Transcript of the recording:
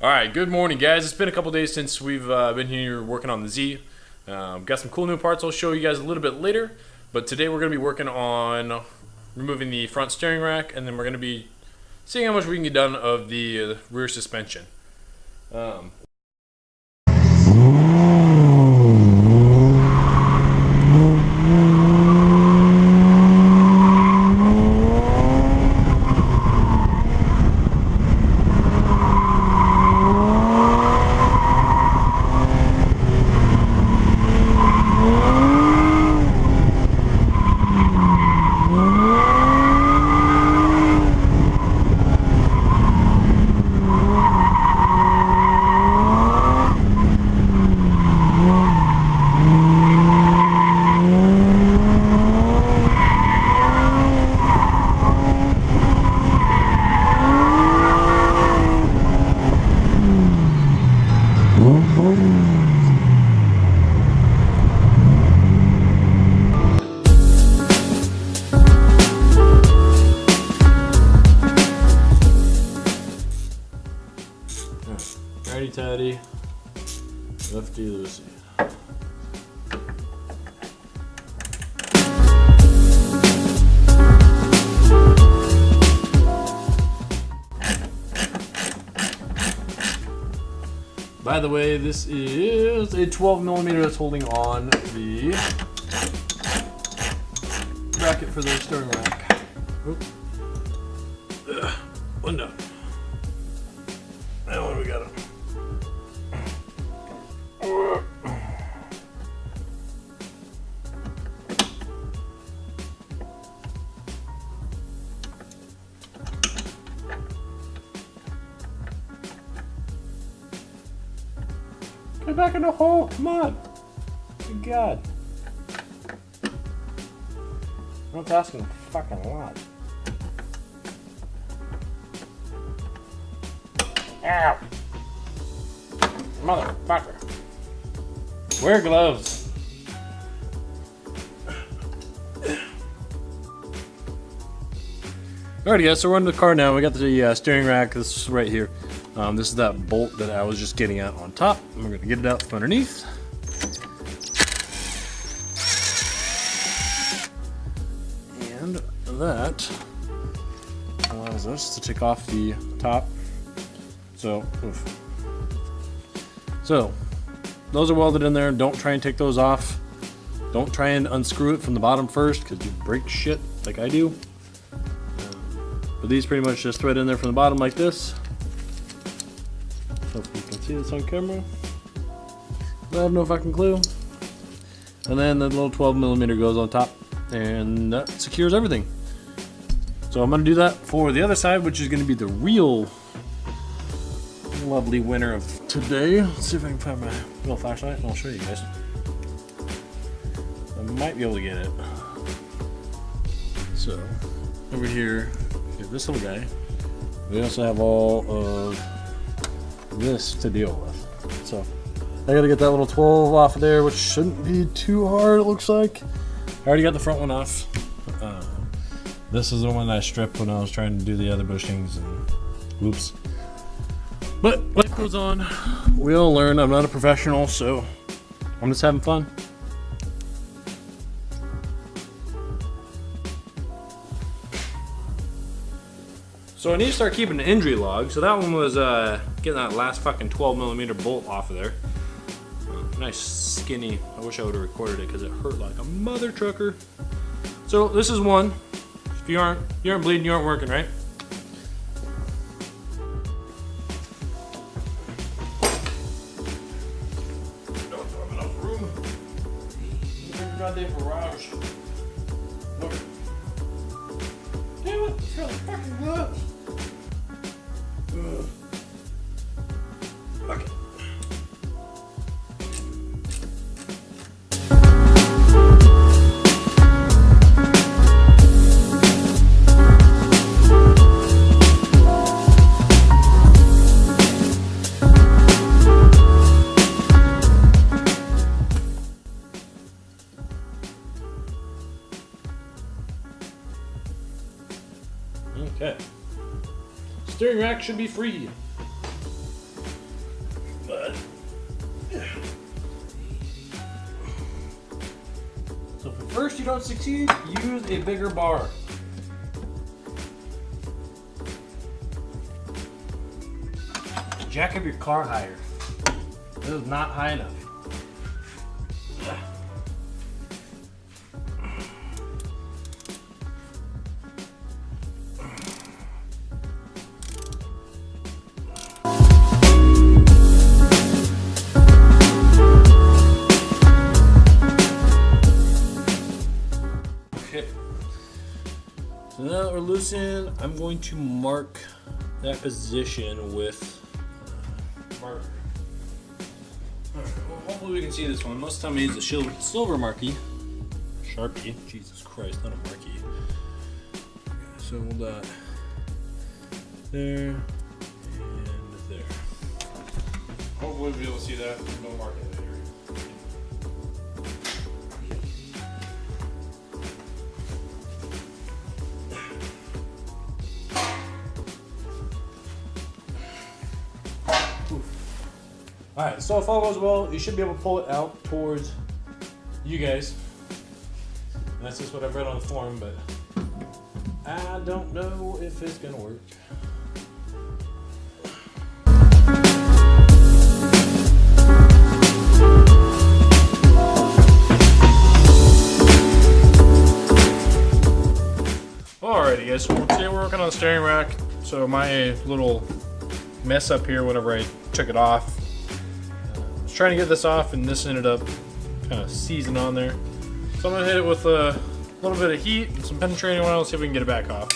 Alright, good morning guys. It's been a couple days since we've been here working on the Z. Got some cool new parts I'll show you guys a little bit later, but today we're going to be working on removing the front steering rack, and then we're going to be seeing how much we can get done of the rear suspension. Righty tighty, lefty loosey. By the way, this is a 12mm that's holding on the bracket for the steering rack. One down. Now what do we got? Get back in the hole, come on. Good God. I'm not asking a fucking lot. Ow! Motherfucker. Wear gloves. Alrighty guys, so we're in the car now. We got the steering rack, this is right here. This is that bolt that I was just getting at on top. We're going to get it out from underneath. And that allows us to take off the top. So those are welded in there. Don't try and take those off. Don't try and unscrew it from the bottom first, because you break shit like I do. But these pretty much just thread in there from the bottom like this. Hopefully you can see this on camera. I have no fucking clue. And then the little 12mm goes on top, and that secures everything. So I'm going to do that for the other side, which is going to be the real lovely winner of today. Let's see if I can find my little flashlight and I'll show you guys. I might be able to get it. So over here, we have this little guy. We also have all of this to deal with. So I gotta get that little 12 off of there, which shouldn't be too hard, it looks like. I already got the front one off. This is the one I stripped when I was trying to do the other bushings, and whoops. But life goes on. We all learn. I'm not a professional, so I'm just having fun. So I need to start keeping an injury log. So that one was getting that last fucking 12mm bolt off of there. Nice skinny. I wish I would have recorded it because it hurt like a mother trucker. So this is one. If you aren't bleeding, you aren't working, right? Don't have enough room. Big goddamn garage. Look. Damn it! It's got fucking gloves. Fuck it. Okay. Steering rack should be free. So if at first you don't succeed, use a bigger bar. Jack up your car higher. This is not high enough. Okay. So now that we're loosened, I'm going to mark that position with marker. Alright, well, hopefully we can see this one. Most of the time I use a silver marquee. Sharpie. Jesus Christ, not a marquee. Okay, so we'll dot there and there. Hopefully we'll be able to see that. No marking there. Alright, so if all goes well, you should be able to pull it out towards you guys. And that's just what I've read on the forum, but I don't know if it's gonna work. Alrighty guys, so today we're working on the steering rack. So my little mess up here whenever I took it off, trying to get this off, and this ended up kind of seizing on there. So I'm gonna hit it with a little bit of heat and some penetrating oil, see if we can get it back off.